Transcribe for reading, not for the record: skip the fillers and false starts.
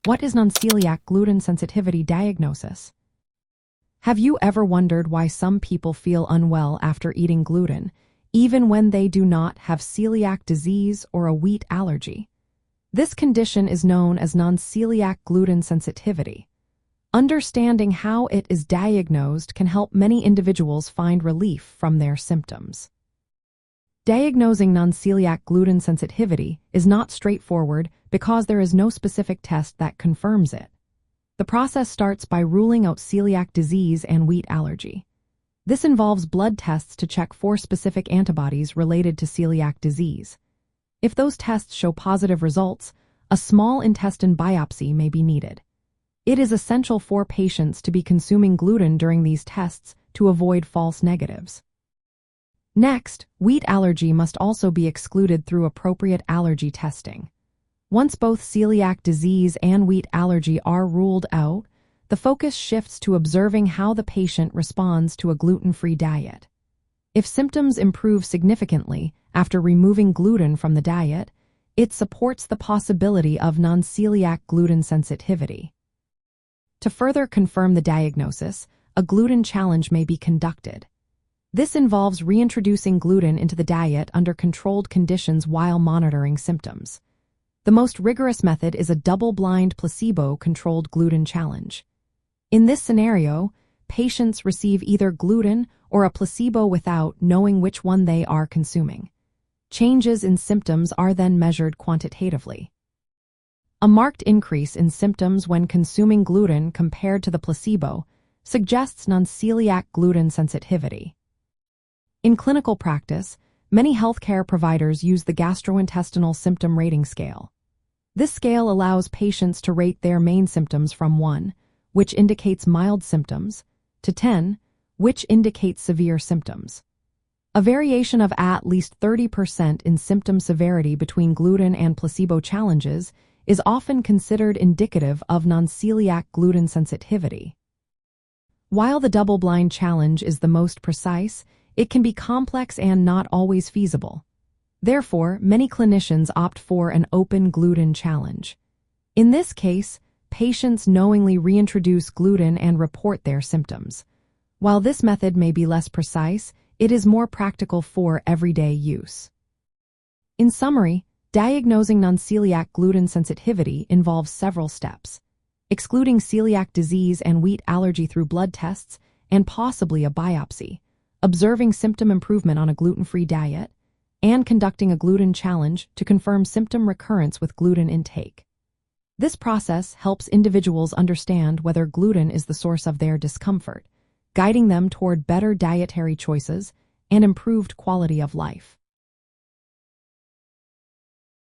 What is non-celiac gluten sensitivity diagnosis? Have you ever wondered why some people feel unwell after eating gluten, even when they do not have celiac disease or a wheat allergy? This condition is known as non-celiac gluten sensitivity. Understanding how it is diagnosed can help many individuals find relief from their symptoms. Diagnosing non-celiac gluten sensitivity is not straightforward because there is no specific test that confirms it. The process starts by ruling out celiac disease and wheat allergy. This involves blood tests to check for specific antibodies related to celiac disease. If those tests show positive results, a small intestine biopsy may be needed. It is essential for patients to be consuming gluten during these tests to avoid false negatives. Next, wheat allergy must also be excluded through appropriate allergy testing. Once both celiac disease and wheat allergy are ruled out, the focus shifts to observing how the patient responds to a gluten-free diet. If symptoms improve significantly after removing gluten from the diet, it supports the possibility of non-celiac gluten sensitivity. To further confirm the diagnosis, a gluten challenge may be conducted. This involves reintroducing gluten into the diet under controlled conditions while monitoring symptoms. The most rigorous method is a double-blind placebo-controlled gluten challenge. In this scenario, patients receive either gluten or a placebo without knowing which one they are consuming. Changes in symptoms are then measured quantitatively. A marked increase in symptoms when consuming gluten compared to the placebo suggests non-celiac gluten sensitivity. In clinical practice, many healthcare providers use the gastrointestinal symptom rating scale. This scale allows patients to rate their main symptoms from 1, which indicates mild symptoms, to 10, which indicates severe symptoms. A variation of at least 30% in symptom severity between gluten and placebo challenges is often considered indicative of non-celiac gluten sensitivity. While the double-blind challenge is the most precise, it can be complex and not always feasible. Therefore, many clinicians opt for an open gluten challenge. In this case, patients knowingly reintroduce gluten and report their symptoms. While this method may be less precise, it is more practical for everyday use. In summary, diagnosing non-celiac gluten sensitivity involves several steps, excluding celiac disease and wheat allergy through blood tests and possibly a biopsy, observing symptom improvement on a gluten-free diet, and conducting a gluten challenge to confirm symptom recurrence with gluten intake. This process helps individuals understand whether gluten is the source of their discomfort, guiding them toward better dietary choices and improved quality of life.